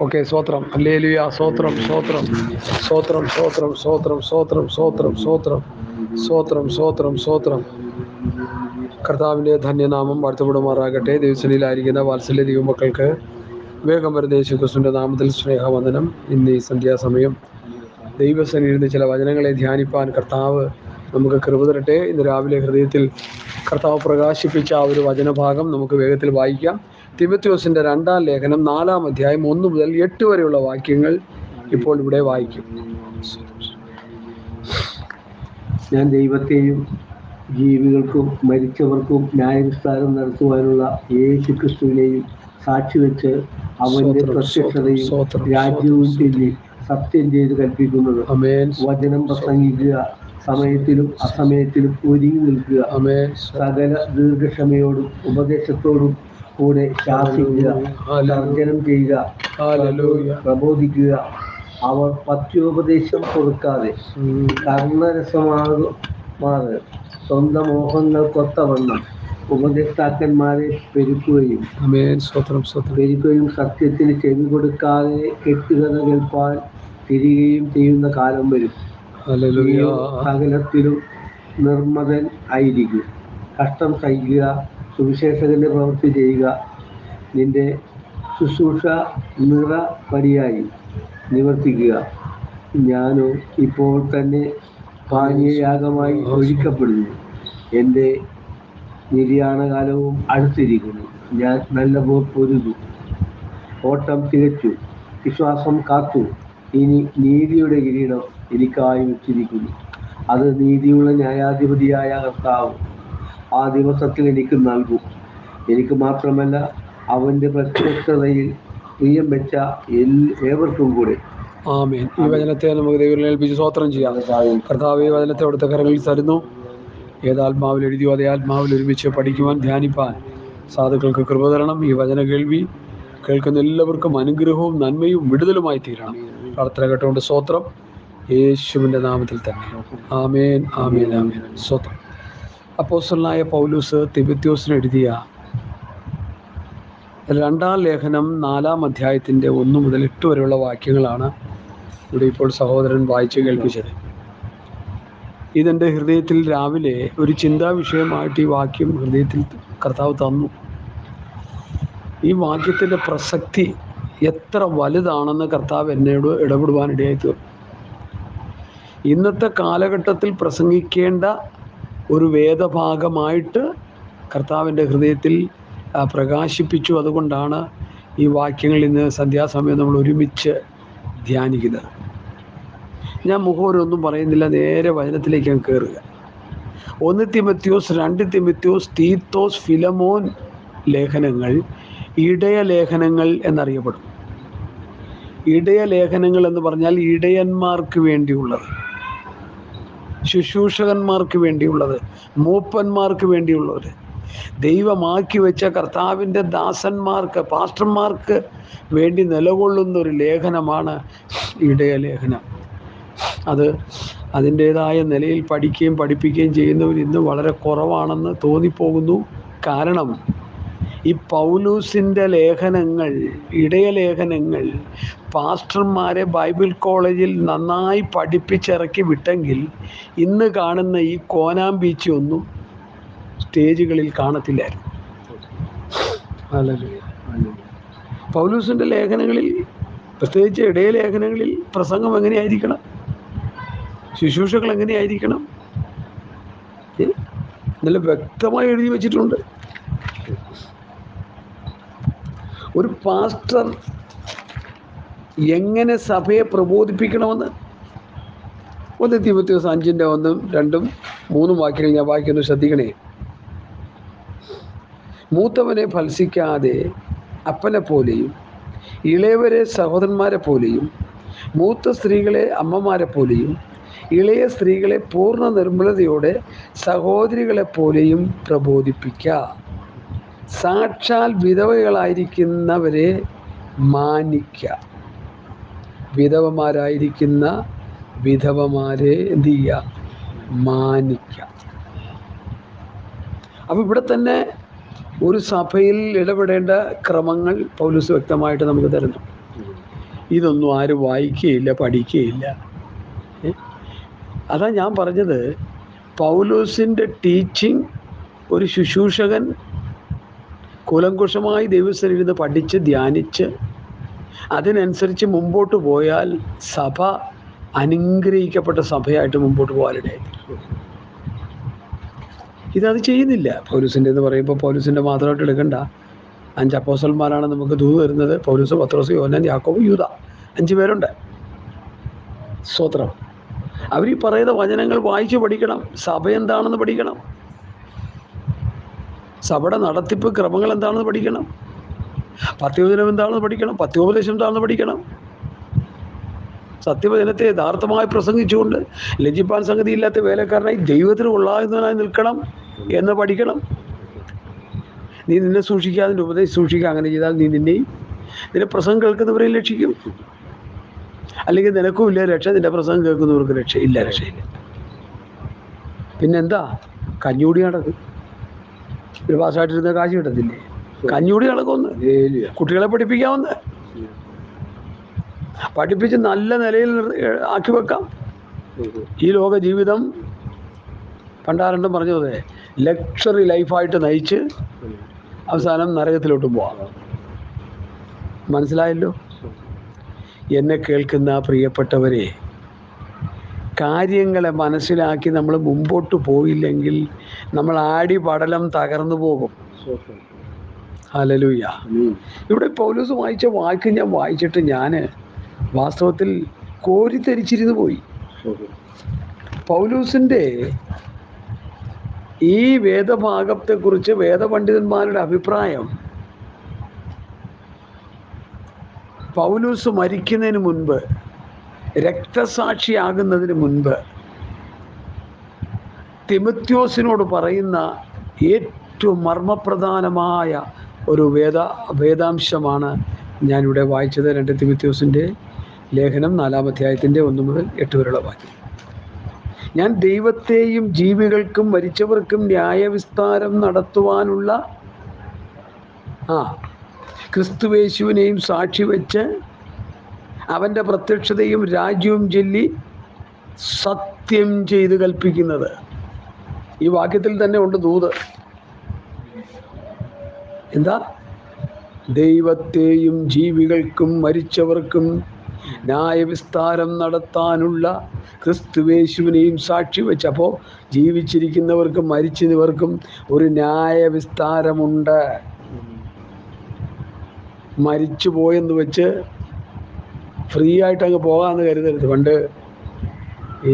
Okay, സ്വോത്രം, hallelujah, സ്വോത്രം, സ്വോത്രം, സ്വോത്രം, സ്വോത്രം, സ്വോത്രം, സ്വോത്രം, സ്വോത്രം, സ്വോത്രം, സ്വോത്രം, സ്വോത്രം, സ്വോത്രം. കർത്താവിൻ്റെ ധന്യനാമം വാഴ്ത്തപ്പെടുമാറാകട്ടെ. ദൈവസന്നിധിയിലായിരിക്കുന്ന വാത്സല്യ ദൈവമക്കൾക്ക് വേഗം വരുന്ന യേശുക്രിസ്തുവിൻ്റെ നാമത്തിൽ സ്നേഹവന്ദനം. ഇന്ന് ഈ സന്ധ്യാസമയം ദൈവസന്നിധിയിൽ നിന്ന് ചില വചനങ്ങളെ ധ്യാനിപ്പാൻ കർത്താവ് നമുക്ക് കൃപ തരട്ടെ. ഇന്ന് രാവിലെ ഹൃദയത്തിൽ കർത്താവ് പ്രകാശിപ്പിച്ച ആ ഒരു വചനഭാഗം നമുക്ക് വേഗത്തിൽ വായിക്കാം. തിമോഥെയോസിൻ്റെ 2-ാം ലേഖനം 4-ാം അധ്യായം 1 മുതൽ 8 വരെയുള്ള വാക്യങ്ങൾ ഇപ്പോൾ ഇവിടെ വായിക്കും. ഞാൻ ദൈവത്തെയും ജീവികൾക്കും മരിച്ചവർക്കും ന്യായവിസ്താരം നടത്തുവാനുള്ള യേശു ക്രിസ്തുവിനെയും സാക്ഷി വെച്ച് അവന്റെ പ്രത്യക്ഷതയും രാജ്യവും ചൊല്ലി സത്യം ചെയ്ത് കൽപ്പിക്കുന്നത്, വചനം പ്രസംഗിക്കുക, സമയത്തിലും അസമയത്തിലും ഒരുങ്ങി നിൽക്കുക, സകല ദീർഘക്ഷമയോടും ഉപദേശത്തോടും കൂടെ ശാസിക്കുക, തർജ്ജനം ചെയ്യുക, പ്രബോധിക്കുക. അവർ പത്യോപദേശം കൊടുക്കാതെ കർണരസമാറ് സ്വന്തം മോഹങ്ങൾക്കൊത്തവണ്ണം ഉപദേഷ്ടാക്കന്മാരെ പെരുക്കുകയും സത്യത്തിന് ചെവി കൊടുക്കാതെ കെട്ടുകഥ കേൾപ്പാൻ തിരികെയും ചെയ്യുന്ന കാലം വരും. സകലത്തിലും നിർമ്മതൻ ആയിരിക്കും. കഷ്ടം സഹിക്കുക, സുവിശേഷകന്റെ പ്രവൃത്തി ചെയ്യുക, നിന്റെ ശുശ്രൂഷ നിറപടിയായി നിവർത്തിക്കുക. ഞാനോ ഇപ്പോൾ തന്നെ പാനീയയാഗമായി ഒഴിക്കപ്പെടുന്നു. എൻ്റെ നിര്യാണകാലവും അടുത്തിരിക്കുന്നു. ഞാൻ നല്ല പോർ പൊരുതു, ഓട്ടം തികച്ചു, വിശ്വാസം കാത്തു. ഇനി നീതിയുടെ കിരീടം എനിക്കായി വെച്ചിരിക്കുന്നു. അത് നീതിയുള്ള ന്യായാധിപതിയായ കർത്താവ് ആ ദിവസത്തിൽ എനിക്ക് നൽകും. എനിക്ക് മാത്രമല്ല, അവന്റെ പ്രത്യക്ഷതയിൽ പ്രിയം വെച്ച ഏവർക്കും കൂടെ. ആമേൻ. ഈ വചനത്തെ നമുക്ക് ദൈവം ഏൽപ്പിച്ച് സ്വോത്രം ചെയ്യാം. കർത്താവ് ഈ വചനത്തെ അവിടുത്തെ കരങ്ങളിൽ തരുന്നു. ഏതാത്മാവിൽ എഴുതിയോ അതേ ആത്മാവിൽ ഒരുമിച്ച് പഠിക്കുവാൻ ധ്യാനിപ്പാൻ സാധുക്കൾക്ക് കൃപ തരണം. ഈ വചന കേൾക്കുന്ന എല്ലാവർക്കും അനുഗ്രഹവും നന്മയും വിടുതലുമായി തീരണം. പ്രാർത്ഥന കേട്ടുകൊണ്ട് സ്വോത്രം, യേശുവിൻ്റെ നാമത്തിൽ തന്നെ. ആമേൻ, ആമേൻ, ആമേൻ. സ്വോത്രം. അപ്പോസ്തലനായ പൗലോസ് തിമോഥെയോസിന് എഴുതിയ 2-ാം ലേഖനം 4-ാം അധ്യായത്തിൻ്റെ 1 മുതൽ 8 വരെയുള്ള വാക്യങ്ങളാണ് ഇവിടെ ഇപ്പോൾ സഹോദരൻ വായിച്ച് കേൾപ്പിച്ചത്. ഇതെൻ്റെ ഹൃദയത്തിൽ രാവിലെ ഒരു ചിന്താ വിഷയമായിട്ട് ഈ വാക്യം ഹൃദയത്തിൽ കർത്താവ് തന്നു. ഈ വാക്യത്തിൻ്റെ പ്രസക്തി എത്ര വലുതാണെന്ന് കർത്താവ് എന്നോട് ഇടപെടുവാനിടയായി തീർന്നു. ഇന്നത്തെ കാലഘട്ടത്തിൽ പ്രസംഗിക്കേണ്ട ഒരു വേദഭാഗമായിട്ട് കർത്താവിൻ്റെ ഹൃദയത്തിൽ പ്രകാശിപ്പിച്ചു. അതുകൊണ്ടാണ് ഈ വാക്യങ്ങൾ ഇന്ന് സന്ധ്യാസമയം നമ്മൾ ഒരുമിച്ച് ധ്യാനിക്കുന്നത്. ഞാൻ മുഖവരൊന്നും പറയുന്നില്ല, നേരെ വചനത്തിലേക്ക് ഞാൻ കയറുക. 1 തിമോഥെയോസ്, 2 തിമോഥെയോസ്, തീത്തോസ്, ഫിലമോൻ ലേഖനങ്ങൾ ഇടയ ലേഖനങ്ങൾ എന്നറിയപ്പെടും. ഇടയ ലേഖനങ്ങൾ എന്ന് പറഞ്ഞാൽ ഇടയന്മാർക്ക് വേണ്ടിയുള്ളത്, ശുശ്രൂഷകന്മാർക്ക് വേണ്ടിയുള്ളത്, മൂപ്പന്മാർക്ക് വേണ്ടിയുള്ളത്, ദൈവമാക്കി വെച്ച കർത്താവിൻ്റെ ദാസന്മാർക്ക്, പാസ്റ്റർമാർക്ക് വേണ്ടി നിലകൊള്ളുന്ന ഒരു ലേഖനമാണ് ഇടയ ലേഖനം. അതിൻ്റേതായ നിലയിൽ പഠിക്കുകയും പഠിപ്പിക്കുകയും ചെയ്യുന്നവർ ഇന്ന് വളരെ കുറവാണെന്ന് തോന്നിപ്പോകുന്നു. കാരണം ഈ പൗലൂസിൻ്റെ ലേഖനങ്ങൾ, ഇടയ ലേഖനങ്ങൾ പാസ്റ്റർമാരെ ബൈബിൾ കോളേജിൽ നന്നായി പഠിപ്പിച്ചിറക്കി വിട്ടെങ്കിൽ ഇന്ന് കാണുന്ന ഈ കോനാമ്പീച്ചി ഒന്നും സ്റ്റേജുകളിൽ കാണത്തില്ലായിരുന്നു. പൗലൂസിൻ്റെ ലേഖനങ്ങളിൽ, പ്രത്യേകിച്ച് ഇടയ ലേഖനങ്ങളിൽ പ്രസംഗം എങ്ങനെയായിരിക്കണം, ശുശ്രൂഷകൾ എങ്ങനെയായിരിക്കണം, നല്ല വ്യക്തമായി എഴുതി വച്ചിട്ടുണ്ട്. ഒരു പാസ്റ്റർ എങ്ങനെ സഭയെ പ്രബോധിപ്പിക്കണമെന്ന് 1 തിമോഥെയോസ് 5-ന്റെ 1, 2, 3 വാക്യങ്ങൾ ഞാൻ വായിക്കുന്നു, ശ്രദ്ധിക്കണേ. മൂത്തവനെ ഭത്സിക്കാതെ അപ്പനെ പോലെയും ഇളയവരെ സഹോദരന്മാരെ പോലെയും മൂത്ത സ്ത്രീകളെ അമ്മമാരെ പോലെയും ഇളയ സ്ത്രീകളെ പൂർണ്ണ നിർമ്മലതയോടെ സഹോദരികളെ പോലെയും പ്രബോധിപ്പിക്കുക. സാക്ഷാൽ വിധവകളായിരിക്കുന്നവരെ മാനിക്കുക. വിധവമാരായിരിക്കുന്ന വിധവമാരെ എന്ത് ചെയ്യുക? മാനിക്കുക. അപ്പം ഇവിടെ തന്നെ ഒരു സഭയിൽ ഇടപെടേണ്ട ക്രമങ്ങൾ പൗലോസ് വ്യക്തമായിട്ട് നമുക്ക് തരുന്നു. ഇതൊന്നും ആരും വായിക്കുകയില്ല, പഠിക്കുകയില്ല. അതാ ഞാൻ പറഞ്ഞത്, പൗലോസിൻ്റെ ടീച്ചിങ് ഒരു ശുശ്രൂഷകൻ കൂലങ്കുഷമായി ദൈവസ്ഥലിരുന്ന് പഠിച്ച് ധ്യാനിച്ച് അതിനനുസരിച്ച് മുമ്പോട്ട് പോയാൽ സഭ അനുഗ്രഹിക്കപ്പെട്ട സഭയായിട്ട് മുമ്പോട്ട് പോകാനിടയായി. ഇതത് ചെയ്യുന്നില്ല. പൗലോസിൻ്റെ എന്ന് പറയുമ്പോൾ പൗലോസിൻ്റെ മാത്രമായിട്ട് എടുക്കണ്ട. 5 അപ്പോസ്തലന്മാരാണ് നമുക്ക് ദൂത് വരുന്നത്. പൗലോസ്, പത്രോസ്, യോഹന്നാൻ, യാക്കോബ്, യൂദ, 5 പേരുണ്ട്. സ്തോത്രം. അവർ ഈ പറയുന്ന വചനങ്ങൾ വായിച്ച് പഠിക്കണം. സഭ എന്താണെന്ന് പഠിക്കണം. സഭയുടെ നടത്തിപ്പ് ക്രമങ്ങൾ എന്താണെന്ന് പഠിക്കണം. പത്യോവചനം എന്താണെന്ന് പഠിക്കണം. പത്യോപദേശം എന്താണെന്ന് പഠിക്കണം. സത്യവചനത്തെ യഥാർത്ഥമായി പ്രസംഗിച്ചുകൊണ്ട് ലജ്ജിപ്പാൻ സംഗതിയില്ലാത്ത വേലക്കാരനായി ദൈവത്തിന് കൊള്ളാവുന്നവനായി നിൽക്കണം എന്ന് പഠിക്കണം. നീ നിന്നെ സൂക്ഷിക്കാതെ നിന്റെ ഉപദേശം സൂക്ഷിക്കുക. അങ്ങനെ ചെയ്താൽ നീ നിന്നെയും നിന്റെ പ്രസംഗം കേൾക്കുന്നവരെയും രക്ഷിക്കും. അല്ലെങ്കിൽ നിനക്കും ഇല്ല രക്ഷ, നിന്റെ പ്രസംഗം കേൾക്കുന്നവർക്ക് രക്ഷയില്ല. പിന്നെന്താ? കഞ്ഞൂടി നടക്കും. ഒരു പാസ്സായിട്ടിരുന്ന കാശ് കിട്ടത്തില്ലേ? കഞ്ഞൂടി നടക്കുമെന്ന്. കുട്ടികളെ പഠിപ്പിക്കാമെന്ന്, പഠിപ്പിച്ച് നല്ല നിലയിൽ ആക്കി വെക്കാം. ഈ ലോക ജീവിതം പണ്ടാരണ്ടും പറഞ്ഞത് ലക്ഷറി ലൈഫായിട്ട് നയിച്ച് അവസാനം നരകത്തിലോട്ട് പോവാം. മനസ്സിലായല്ലോ? എന്നെ കേൾക്കുന്ന പ്രിയപ്പെട്ടവരെ, കാര്യങ്ങളെ മനസ്സിലാക്കി നമ്മൾ മുമ്പോട്ട് പോയില്ലെങ്കിൽ നമ്മൾ ആടി പടലം തകർന്നു പോകും. ഹല്ലേലൂയ. ഇവിടെ പൗലോസ് വായിച്ച വാക്ക് ഞാൻ വായിച്ചിട്ട് ഞാൻ വാസ്തവത്തിൽ കോരിത്തരിച്ചിരുന്നു പോയി. പൗലോസിൻ്റെ ഈ വേദഭാഗത്തെക്കുറിച്ച് വേദപണ്ഡിതന്മാരുടെ അഭിപ്രായം, പൗലോസ് മരിക്കുന്നതിന് മുൻപ്, രക്തസാക്ഷിയാകുന്നതിന് മുൻപ് തിമോഥെയോസിനോട് പറയുന്ന ഏറ്റവും മർമ്മപ്രധാനമായ ഒരു വേദാംശമാണ് ഞാനിവിടെ വായിച്ചത്. 2 തിമോഥെയോസിൻ്റെ ലേഖനം 4-ാം അധ്യായത്തിൻ്റെ 1 മുതൽ 8 വരെയുള്ള വാക്യം. ഞാൻ ദൈവത്തെയും ജീവികൾക്കും മരിച്ചവർക്കും ന്യായവിസ്താരം നടത്തുവാനുള്ള ക്രിസ്തുവേശുവിനെയും സാക്ഷി വെച്ച് അവൻ്റെ പ്രത്യക്ഷതയും രാജ്യവും ചൊല്ലി സത്യം ചെയ്ത് കൽപ്പിക്കുന്നത്. ഈ വാക്യത്തിൽ തന്നെ ഉണ്ട് ദൂത്. എന്താ? ദൈവത്തെയും ജീവികൾക്കും മരിച്ചവർക്കും ന്യായവിസ്താരം നടത്താനുള്ള ക്രിസ്തുവേശുവിനെയും സാക്ഷി വെച്ച്. അപ്പോൾ ജീവിച്ചിരിക്കുന്നവർക്കും മരിച്ചവർക്കും ഒരു ന്യായവിസ്താരമുണ്ട്. മരിച്ചു പോയെന്ന് വെച്ച് ഫ്രീ ആയിട്ട് അങ്ങ് പോകാമെന്ന് കരുതരുത്. പണ്ട് ഈ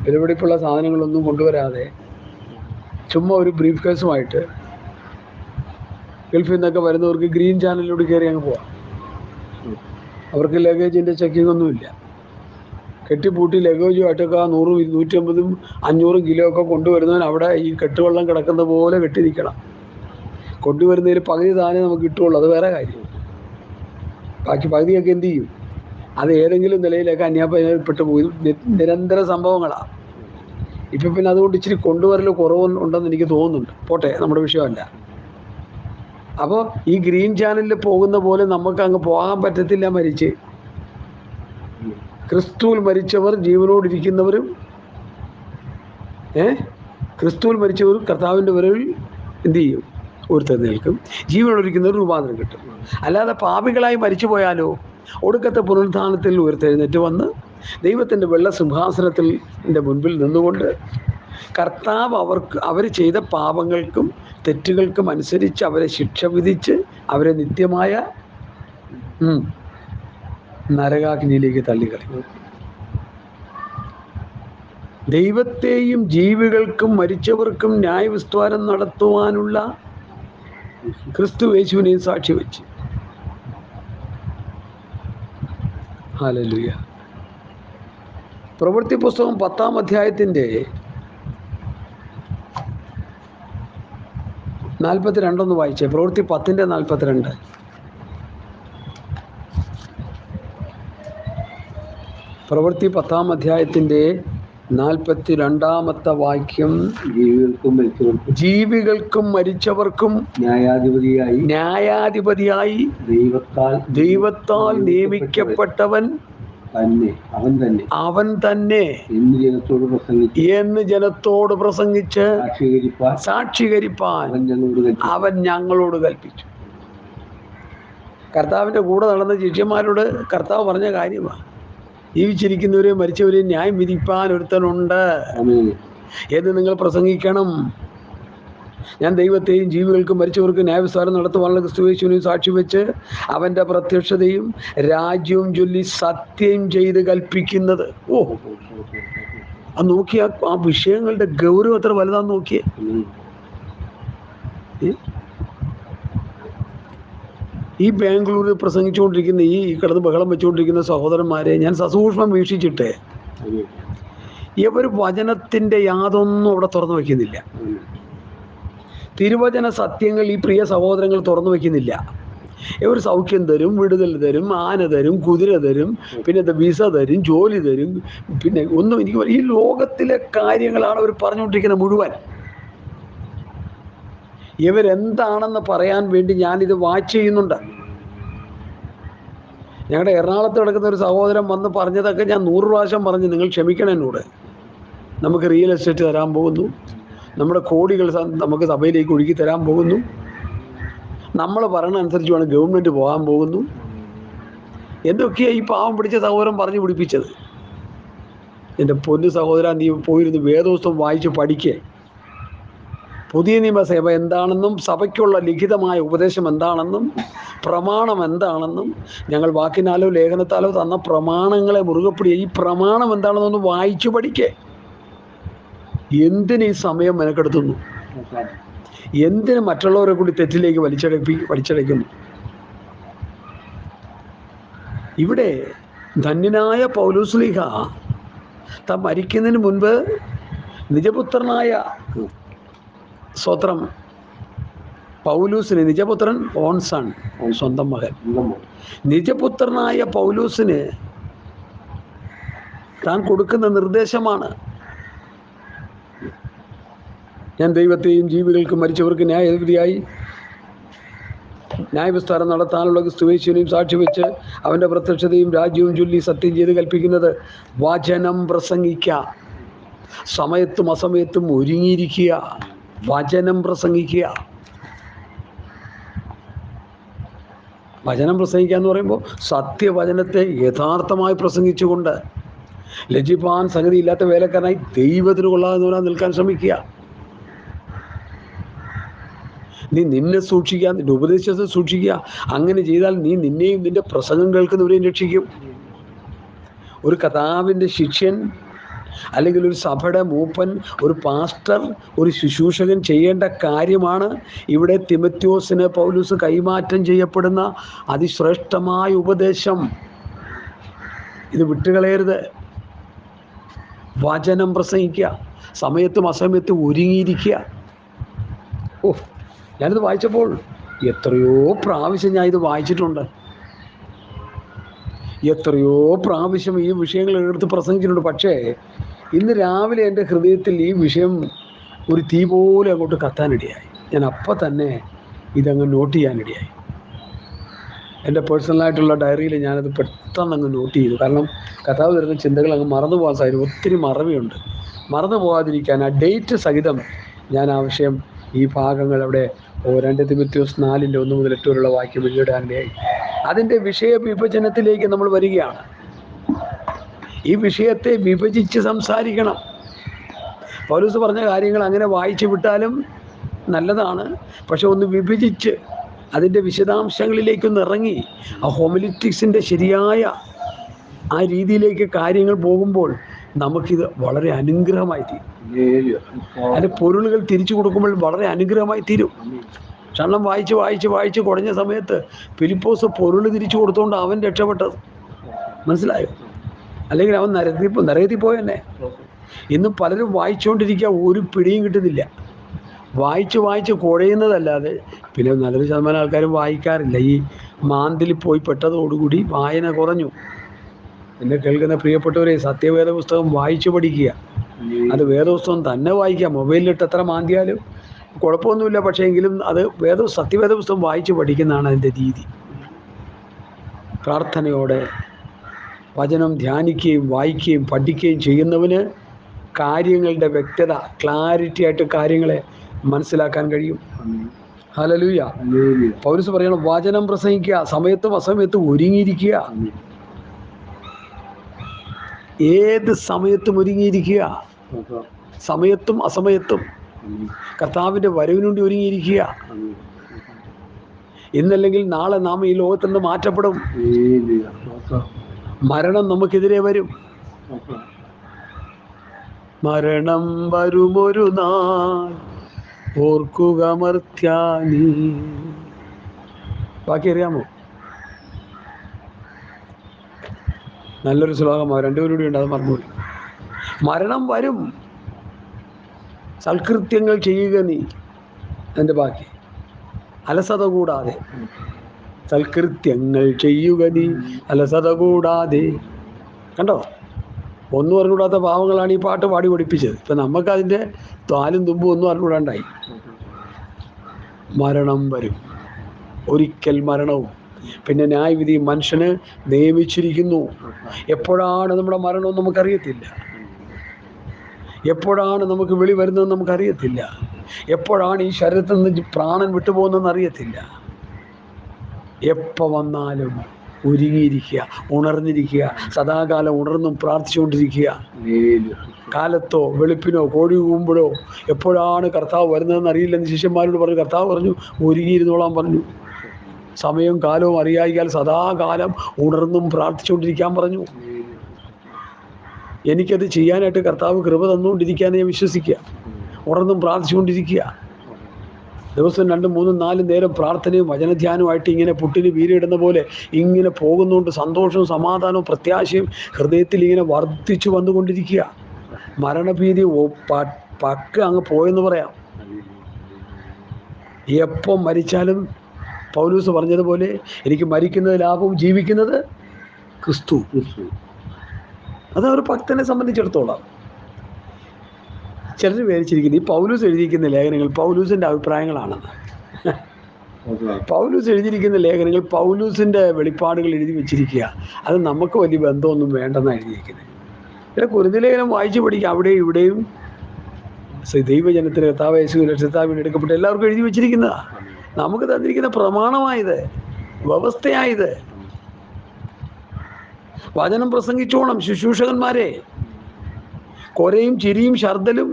വിലപിടിപ്പുള്ള സാധനങ്ങളൊന്നും കൊണ്ടുവരാതെ ചുമ്മാ ഒരു ബ്രീഫ് കേസുമായിട്ട് ഗൾഫിൽ നിന്നൊക്കെ വരുന്നവർക്ക് ഗ്രീൻ ചാനലിലൂടെ കയറി അങ്ങ് പോവാം. അവർക്ക് ലഗേജിൻ്റെ ചെക്കിംഗ് ഒന്നുമില്ല. കെട്ടിപ്പൂട്ടി ലഗേജുമായിട്ടൊക്കെ 100, 150, 500 കിലോ ഒക്കെ കൊണ്ടുവരുന്നവൻ അവിടെ ഈ കെട്ടുവെള്ളം കിടക്കുന്ന പോലെ കെട്ടി നിൽക്കണം. കൊണ്ടുവരുന്നതിൽ പകുതി താനേ നമുക്ക് കിട്ടുള്ളൂ, അത് വേറെ കാര്യം. ബാക്കി പകുതിയൊക്കെ എന്ത് ചെയ്യും? അത് ഏതെങ്കിലും നിലയിലൊക്കെ അന്യാപനപ്പെട്ടു പോയി നിരന്തര സംഭവങ്ങളാണ്. ഇപ്പം പിന്നെ അതുകൊണ്ട് ഇച്ചിരി കൊണ്ടുവരൽ കുറവുണ്ടെന്ന് എനിക്ക് തോന്നുന്നുണ്ട്. പോട്ടെ, നമ്മുടെ വിഷയമല്ല. അപ്പോൾ ഈ ഗ്രീൻ ചാനലിൽ പോകുന്ന പോലെ നമുക്ക് അങ്ങ് പോകാൻ പറ്റത്തില്ല. മരിച്ച് ക്രിസ്തുവിൽ മരിച്ചവർ ജീവനോടിരിക്കുന്നവരും ക്രിസ്തുവിൽ മരിച്ചവരും കർത്താവിൻ്റെ വരവിൽ എന്ത് ചെയ്യും? ഉയർത്തെഴുന്നേൽക്കും. ജീവനോടിരിക്കുന്നവർ രൂപാന്തരം കിട്ടും. അല്ലാതെ പാപികളായി മരിച്ചു പോയാലോ ഒടുക്കത്തെ പുനരുത്ഥാനത്തിൽ ഉയർത്തെഴുന്നേറ്റ് വന്ന് ദൈവത്തിൻ്റെ വെള്ള സിംഹാസനത്തിൻ്റെ മുൻപിൽ നിന്നുകൊണ്ട് കർത്താവ് അവർ ചെയ്ത പാപങ്ങൾക്കും തെറ്റുകൾക്കും അനുസരിച്ച് അവരെ ശിക്ഷ വിധിച്ച് അവരെ നിത്യമായ നരകാഗ്നിയിലേക്ക് തള്ളിക്കളയും. ദൈവത്തെയും ജീവികൾക്കും മരിച്ചവർക്കും ന്യായവിസ്താരം നടത്തുവാനുള്ള ക്രിസ്തുയേശുവിനെയും സാക്ഷി വെച്ച്. ഹല്ലേലൂയ. പ്രവൃത്തി പുസ്തകം 10-ാം അധ്യായത്തിൻ്റെ 42 വായിച്ചേ. പ്രവൃത്തി 10:42. പ്രവൃത്തി 10-ാം അധ്യായത്തിൻ്റെ 42-ാമത്തെ വാക്യം, ജീവികൾക്കും മരിച്ചവർക്കും ന്യായാധിപതിയായി ദൈവത്താൽ നിയമിക്കപ്പെട്ടവൻ അവൻ തന്നെ എന്ന് ജനത്തോട് പ്രസംഗിച്ച് സാക്ഷീകരിപ്പാൻ അവൻ ഞങ്ങളോട് കൽപ്പിച്ചു. കർത്താവിൻ്റെ കൂടെ നടന്ന ശിഷ്യന്മാരോട് കർത്താവ് പറഞ്ഞ കാര്യമാണ്. ജീവിച്ചിരിക്കുന്നവരെയും മരിച്ചവരെയും ന്യായം വിധിപ്പാൻ ഒരുത്തനുണ്ട് എന്ന് നിങ്ങൾ പ്രസംഗിക്കണം. ഞാൻ ദൈവത്തെയും ജീവികൾക്കും മരിച്ചവർക്കും ന്യായവിസ്താരം നടത്തുവാനുള്ള ക്രിസ്തുയേശുവിനെയും സാക്ഷി വെച്ച് അവൻ്റെ പ്രത്യക്ഷതയും രാജ്യവും ചൊല്ലി സത്യം ചെയ്ത് കൽപ്പിക്കുന്നത്. അത് നോക്കിയ ആ വിഷയങ്ങളുടെ ഗൗരവം എത്ര വലുതാന്ന് നോക്കിയേ. ഈ ബാംഗ്ലൂരിൽ പ്രസംഗിച്ചുകൊണ്ടിരിക്കുന്ന ഈ കിടന്ന് ബഹളം വെച്ചുകൊണ്ടിരിക്കുന്ന സഹോദരന്മാരെ ഞാൻ സസൂക്ഷ്മം വീക്ഷിച്ചിട്ട് ഇവർ വചനത്തിൻ്റെ യാതൊന്നും അവിടെ തുറന്നു വയ്ക്കുന്നില്ല. തിരുവചന സത്യങ്ങൾ ഈ പ്രിയ സഹോദരങ്ങൾ തുറന്നു വയ്ക്കുന്നില്ല. ഇവർ സൗഖ്യം തരും, വിടുതൽ തരും, ആന തരും, കുതിര തരും, പിന്നെ വിസ തരും, ജോലി തരും, പിന്നെ ഒന്നും എനിക്ക് ഈ ലോകത്തിലെ കാര്യങ്ങളാണ് അവർ പറഞ്ഞുകൊണ്ടിരിക്കുന്നത് മുഴുവൻ. ഇവരെന്താണെന്ന് പറയാൻ വേണ്ടി ഞാനിത് വാച്ച് ചെയ്യുന്നുണ്ട്. ഞങ്ങളുടെ എറണാകുളത്ത് കിടക്കുന്ന ഒരു സഹോദരൻ വന്ന് പറഞ്ഞതൊക്കെ ഞാൻ 100 പ്രാവശ്യം പറഞ്ഞു, നിങ്ങൾ ക്ഷമിക്കണം എന്നോട്. നമുക്ക് റിയൽ എസ്റ്റേറ്റ് തരാൻ പോകുന്നു, നമ്മുടെ കോടികൾ നമുക്ക് സഭയിലേക്ക് ഒഴുകി തരാൻ പോകുന്നു, നമ്മൾ പറയണനുസരിച്ച് വേണം ഗവൺമെൻറ് പോകാൻ പോകുന്നു. എന്തൊക്കെയാണ് ഈ പാവം പിടിച്ച സഹോദരൻ പറഞ്ഞു പിടിപ്പിച്ചത്? എൻ്റെ പൊന്നു സഹോദരൻ, നീ പോയിരുന്ന് വേദോസ്തം വായിച്ച് പഠിക്കേ. പുതിയ നിയമസഭ എന്താണെന്നും സഭയ്ക്കുള്ള ലിഖിതമായ ഉപദേശം എന്താണെന്നും പ്രമാണം എന്താണെന്നും ഞങ്ങൾ വാക്കിനാലോ ലേഖനത്താലോ തന്ന പ്രമാണങ്ങളെ മുറുകെ പിടിക്കുക. ഈ പ്രമാണം എന്താണെന്നൊന്ന് വായിച്ചു പഠിക്കേ. എന്തിന് ഈ സമയം മെനക്കെടുത്തുന്നു? എന്തിന് മറ്റുള്ളവരെ കൂടി തെറ്റിലേക്ക് വലിച്ചടയ്ക്കുന്നു? ഇവിടെ ധന്യനായ പൗലോസ്ലീഹ താൻ മരിക്കുന്നതിന് മുൻപ് നിജപുത്രനായ സ്വത്രം പൗലൂസിന്, നിജപുത്രൻ ഓൺ സൺ, സ്വന്തം മകൻ, നിജപുത്രനായ പൗലൂസിന് താൻ കൊടുക്കുന്ന നിർദ്ദേശമാണ്, ഞാൻ ദൈവത്തെയും ജീവികൾക്കും മരിച്ചവർക്ക് ന്യായാധിപതിയായി ന്യായവിസ്താരം നടത്താനുള്ള ക്രിസ്തുയേശുവിനെയും സാക്ഷി വെച്ച് അവൻ്റെ പ്രത്യക്ഷതയും രാജ്യവും ചൊല്ലി സത്യം ചെയ്ത് കൽപ്പിക്കുന്നത്. വചനം പ്രസംഗിക്കുക, സമയത്തും അസമയത്തും ഒരുങ്ങിയിരിക്കുക, വചനം പ്രസംഗിക്കുക. വചനം പ്രസംഗിക്കുക എന്ന് പറയുമ്പോൾ സത്യവചനത്തെ യഥാർത്ഥമായി പ്രസംഗിച്ചുകൊണ്ട് ലജ്ജിപ്പാൻ സംഗതിയില്ലാത്ത വേലക്കാരനായി ദൈവത്തിന് കൊള്ളാവുന്നവരാ നിൽക്കാൻ ശ്രമിക്കുക. നീ നിന്നെ സൂക്ഷിക്കുക, നിന്റെ ഉപദേശത്തെ സൂക്ഷിക്കുക. അങ്ങനെ ചെയ്താൽ നീ നിന്നെയും നിന്റെ പ്രസംഗം കേൾക്കുന്നവരെയും രക്ഷിക്കും. ഒരു കർത്താവിൻ്റെ ശിഷ്യൻ അല്ലെങ്കിൽ ഒരു സഭയുടെ മൂപ്പൻ, ഒരു പാസ്റ്റർ, ഒരു ശുശ്രൂഷകൻ ചെയ്യേണ്ട കാര്യമാണ് ഇവിടെ തിമത്യോസിന് പൗലോസ് കൈമാറ്റം ചെയ്യപ്പെടുന്ന അതിശ്രേഷ്ഠമായ ഉപദേശം. ഇത് വിട്ടുകളയരുത്. വചനം പ്രസംഗിക്കുക, സമയത്തും അസമയത്തും ഒരുങ്ങിയിരിക്കുക. ഞാനിത് വായിച്ചപ്പോൾ എത്രയോ പ്രാവശ്യം ഞാൻ ഇത് വായിച്ചിട്ടുണ്ട്, എത്രയോ പ്രാവശ്യം ഈ വിഷയങ്ങൾ എടുത്ത് പ്രസംഗിച്ചിട്ടുണ്ട്. പക്ഷേ ഇന്ന് രാവിലെ എൻ്റെ ഹൃദയത്തിൽ ഈ വിഷയം ഒരു തീ പോലെ അങ്ങോട്ട് കത്താനിടയായി. ഞാൻ അപ്പം തന്നെ ഇതങ്ങ് നോട്ട് ചെയ്യാനിടയായി. എൻ്റെ പേഴ്സണലായിട്ടുള്ള ഡയറിയിൽ ഞാനത് പെട്ടെന്ന് അങ്ങ് നോട്ട് ചെയ്തു. കാരണം കർത്താവ് തരുന്ന ചിന്തകൾ അങ്ങ് മറന്നു പോകാൻ സാധിക്കും. ഒത്തിരി മറവിയുണ്ട്. മറന്നു പോകാതിരിക്കാൻ ആ ഡേറ്റ് സഹിതം ഞാൻ ആ വിഷയം, ഈ ഭാഗങ്ങൾ അവിടെ 2 തിമോഥെയോസ് 4:1 മുതൽ 8 വരെയുള്ള വാക്യം എഴുതാനിടയായി. അതിൻ്റെ വിഷയ വിഭജനത്തിലേക്ക് നമ്മൾ വരികയാണ്. ഈ വിഷയത്തെ വിഭജിച്ച് സംസാരിക്കണം. പൗലോസ് പറഞ്ഞ കാര്യങ്ങൾ അങ്ങനെ വായിച്ചു വിട്ടാലും നല്ലതാണ്. പക്ഷെ ഒന്ന് വിഭജിച്ച് അതിൻ്റെ വിശദാംശങ്ങളിലേക്കൊന്ന് ഇറങ്ങി ആ ഹോമിലിറ്റിക്സിൻ്റെ ശരിയായ ആ രീതിയിലേക്ക് കാര്യങ്ങൾ പോകുമ്പോൾ നമുക്കിത് വളരെ അനുഗ്രഹമായി തീരും. അതിൻ്റെ പൊരുളുകൾ തിരിച്ചു കൊടുക്കുമ്പോൾ വളരെ അനുഗ്രഹമായി തീരും. ക്ഷണം വായിച്ച് വായിച്ച് വായിച്ച് കുടഞ്ഞ സമയത്ത് ഫിലിപ്പോസ് പൊരുൾ തിരിച്ചു കൊടുത്തുകൊണ്ട് അവൻ രക്ഷപ്പെട്ടത്. മനസ്സിലായോ? അല്ലെങ്കിൽ അവൻ നരകത്തിൽ പോയെന്നെ. ഇന്ന് പലരും വായിച്ചുകൊണ്ടിരിക്കുക, ഒരു പിടിയും കിട്ടുന്നില്ല. വായിച്ച് വായിച്ച് കുഴയുന്നതല്ലാതെ പിന്നെ നല്ലൊരു ശതമാനം ആൾക്കാരും വായിക്കാറില്ല. ഈ മാന്തിൽ പോയി പെട്ടതോടുകൂടി വായന കുറഞ്ഞു. എന്നെ കേൾക്കുന്ന പ്രിയപ്പെട്ടവരെ, സത്യവേദ പുസ്തകം വായിച്ചു പഠിക്കുക. അത് വേദപുസ്തകം തന്നെ വായിക്കാം. മൊബൈലിലിട്ട് എത്ര മാന്തിയാലും കുഴപ്പമൊന്നുമില്ല. പക്ഷേ എങ്കിലും അത് സത്യവേദ പുസ്തകം വായിച്ച് പഠിക്കുന്നതാണ് അതിൻ്റെ രീതി. പ്രാർത്ഥനയോടെ വചനം ധ്യാനിക്കുകയും വായിക്കുകയും പഠിക്കുകയും ചെയ്യുന്നവന് കാര്യങ്ങളുടെ വ്യക്തത, ക്ലാരിറ്റി ആയിട്ട് കാര്യങ്ങളെ മനസ്സിലാക്കാൻ കഴിയും. ഹല്ലേലൂയ. പൗലോസ് പറയണം, വചനം പ്രസംഗിക്കുക, സമയത്തും അസമയത്തും ഒരുങ്ങിയിരിക്കുക. ഏത് സമയത്തും ഒരുങ്ങിയിരിക്കുക, സമയത്തും അസമയത്തും കർത്താവിൻ്റെ വരവിന് വേണ്ടി ഒരുങ്ങിയിരിക്കുക. ഇന്നല്ലെങ്കിൽ നാളെ നാം ഈ ലോകത്തിൽ നിന്ന് മാറ്റപ്പെടും. മരണം നമുക്കെതിരെ വരും. മരണം വരുമൊരു നാൾ ഓർക്കുക മർത്യാനി. ബാക്കി അറിയാമോ? നല്ലൊരു ശ്ലോകമാണ്, രണ്ടുപേരും കൂടി ഉണ്ട്, അത് മറന്നുപോയി. മരണം വരും, സൽകൃത്യങ്ങൾ ചെയ്യുക നീ. എൻ്റെ ബാക്കി അലസത കൂടാതെ. സൽകൃത്യങ്ങൾ ചെയ്യുക നീ അലസത കൂടാതെ. കണ്ടോ, ഒന്നും അറിഞ്ഞുകൂടാത്ത പാവങ്ങളാണ് ഈ പാട്ട് പാടി പഠിപ്പിച്ചത്. ഇപ്പം നമുക്കതിൻ്റെ താലും തുമ്പും ഒന്നും അറിഞ്ഞുകൂടാണ്ടായി. മരണം വരും, ഒരിക്കൽ മരണവും, പിന്നെ ന്യായവിധി മനുഷ്യന് നിയമിച്ചിരിക്കുന്നു. എപ്പോഴാണ് നമ്മുടെ മരണവും നമുക്കറിയത്തില്ല. എപ്പോഴാണ് നമുക്ക് വിളി വരുന്നതെന്ന് നമുക്കറിയത്തില്ല. എപ്പോഴാണ് ഈ ശരീരത്തിൽ നിന്ന് പ്രാണൻ വിട്ടുപോകുന്നതെന്ന് അറിയത്തില്ല. എപ്പോൾ വന്നാലും ഒരുങ്ങിയിരിക്കുക, ഉണർന്നിരിക്കുക, സദാകാലം ഉണർന്നും പ്രാർത്ഥിച്ചുകൊണ്ടിരിക്കുക. കാലത്തോ വെളുപ്പിനോ കോഴി കൂകുമ്പോഴോ എപ്പോഴാണ് കർത്താവ് വരുന്നതെന്ന് അറിയില്ലെന്ന് ശിഷ്യന്മാരോട് പറഞ്ഞു. കർത്താവ് പറഞ്ഞു, ഒരുങ്ങിയിരുന്നോളാൻ പറഞ്ഞു. സമയവും കാലവും അറിയായിക്കാൽ സദാകാലം ഉണർന്നും പ്രാർത്ഥിച്ചുകൊണ്ടിരിക്കാൻ പറഞ്ഞു. എനിക്കത് ചെയ്യാനായിട്ട് കർത്താവ് കൃപ തന്നുകൊണ്ടിരിക്കുകയെന്ന് ഞാൻ വിശ്വസിക്കുക. ഉണർന്നും പ്രാർത്ഥിച്ചുകൊണ്ടിരിക്കുക. ദിവസം 2, 3, 4 നേരം പ്രാർത്ഥനയും വചനധ്യാനവുമായിട്ട് ഇങ്ങനെ പുട്ടിന് വീരിടുന്ന പോലെ ഇങ്ങനെ പോകുന്നതുകൊണ്ട് സന്തോഷവും സമാധാനവും പ്രത്യാശയും ഹൃദയത്തിൽ ഇങ്ങനെ വർദ്ധിച്ചു വന്നുകൊണ്ടിരിക്കുക. മരണഭീതി പക്ക അങ്ങ് പോയെന്ന് പറയാം. എപ്പം മരിച്ചാലും പൗലോസ് പറഞ്ഞതുപോലെ എനിക്ക് മരിക്കുന്നത് ലാഭവും ജീവിക്കുന്നത് ക്രിസ്തു. അത് ഒരു ഭക്തനെ സംബന്ധിച്ചിടത്തോളം. ചിലർ വിചാരിച്ചിരിക്കുന്നത് ഈ പൗലോസ് എഴുതിയിരിക്കുന്ന ലേഖനങ്ങൾ പൗലോസിൻ്റെ അഭിപ്രായങ്ങളാണെന്ന്. പൗലോസ് എഴുതിയിരിക്കുന്ന ലേഖനങ്ങൾ പൗലോസിൻ്റെ വെളിപ്പാടുകൾ എഴുതി വെച്ചിരിക്കുക. അത് നമുക്ക് വലിയ ബന്ധമൊന്നും വേണ്ടെന്നാണ് എഴുതിയിരിക്കുന്നത്. ചില കുരുതി ലേഖനം വായിച്ച് പഠിക്കുക. അവിടെയും ഇവിടെയും ദൈവജനത്തിന് കർത്താവ് യേശു രക്ഷിതാവിന് എടുക്കപ്പെട്ട് എല്ലാവർക്കും എഴുതി വെച്ചിരിക്കുന്നതാണ്. നമുക്ക് തന്നിരിക്കുന്ന പ്രമാണമായത്, വ്യവസ്ഥയായത്. വചനം പ്രസംഗിച്ചോണം ശുശ്രൂഷകന്മാരെ. കൊരയും ചിരിയും ശർദ്ദലും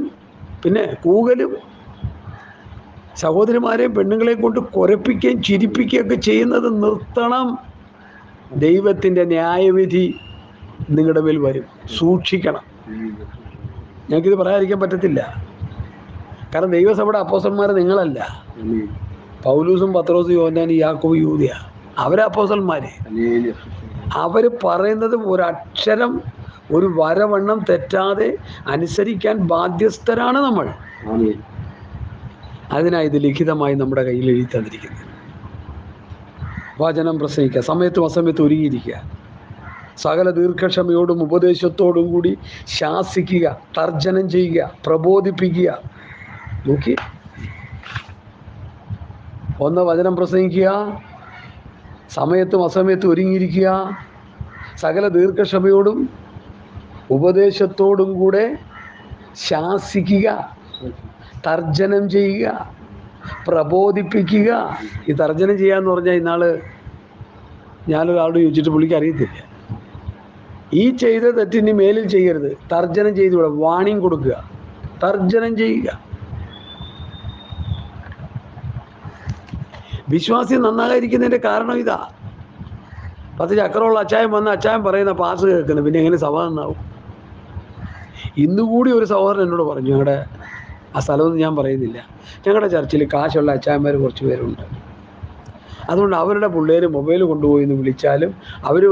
പിന്നെ കൂകലും, സഹോദരിമാരെയും പെണ്ണുങ്ങളെ കൊണ്ട് കുരപ്പിക്കുകയും ചിരിപ്പിക്കുകയൊക്കെ ചെയ്യുന്നത് നിർത്തണം. ദൈവത്തിൻ്റെ ന്യായവിധി നിങ്ങളുടെ മേൽ വരും, സൂക്ഷിക്കണം. ഞങ്ങൾക്കിത് പറയാതിരിക്കാൻ പറ്റത്തില്ല. കാരണം ദൈവസഭയുടെ അപ്പോസ്തലന്മാർ നിങ്ങളല്ല. പൗലൂസും പത്രോസും യോഹന്നാനും യാക്കോബും യൂദയ, അവരെ അപ്പോസ്തലന്മാർ. അവർ പറയുന്നത് ഒരക്ഷരം ഒരു വരവണ്ണം തെറ്റാതെ അനുസരിക്കാൻ ബാധ്യസ്ഥരാണ് നമ്മൾ. അതിനായി ഇത് ലിഖിതമായി നമ്മുടെ കയ്യിൽ എഴുതി തന്നിരിക്കുന്നത്. വചനം പ്രസംഗിക്കുക, സമയത്തും അസമയത്തും ഒരുങ്ങിയിരിക്കുക, സകല ദീർഘക്ഷമയോടും ഉപദേശത്തോടും കൂടി ശാസിക്കുക, തർജ്ജനം ചെയ്യുക, പ്രബോധിപ്പിക്കുക. നോക്കി, ഒന്ന് വചനം പ്രസംഗിക്കുക, സമയത്തും അസമയത്തും ഒരുങ്ങിയിരിക്കുക, സകല ദീർഘക്ഷമയോടും ഉപദേശത്തോടും കൂടെ ശാസിക്കുക, തർജ്ജനം ചെയ്യുക, പ്രബോധിപ്പിക്കുക. ഈ തർജ്ജനം ചെയ്യാന്ന് പറഞ്ഞാൽ ഇന്നാള് ഞാനൊരാളോട് ചോദിച്ചിട്ട് പുള്ളിക്ക് അറിയത്തില്ല. ഈ ചെയ്ത തെറ്റിനി മേലിൽ ചെയ്യരുത്, തർജ്ജനം ചെയ്തുകൂടെ, വാണിംഗ് കൊടുക്കുക, തർജ്ജനം ചെയ്യുക. വിശ്വാസി നന്നാകാതിരിക്കുന്നതിൻ്റെ കാരണം ഇതാ. 10 ചക്രമുള്ള അച്ചായൻ വന്ന് അച്ചായൻ പറയുന്ന പാസ് കേൾക്കുന്നത്, പിന്നെ എങ്ങനെ സഭ നന്നാവും? ഇന്നുകൂടി ഒരു സഹോദരൻ എന്നോട് പറഞ്ഞു, ഞങ്ങളുടെ ആ സ്ഥലമൊന്നും ഞാൻ പറയുന്നില്ല, ഞങ്ങളുടെ ചർച്ചിൽ കാശുള്ള അച്ചായന്മാർ കുറച്ച് പേരുണ്ട്. അതുകൊണ്ട് അവരുടെ പിള്ളേർ മൊബൈൽ കൊണ്ടുപോയി എന്ന് വിളിച്ചാലും, അവർ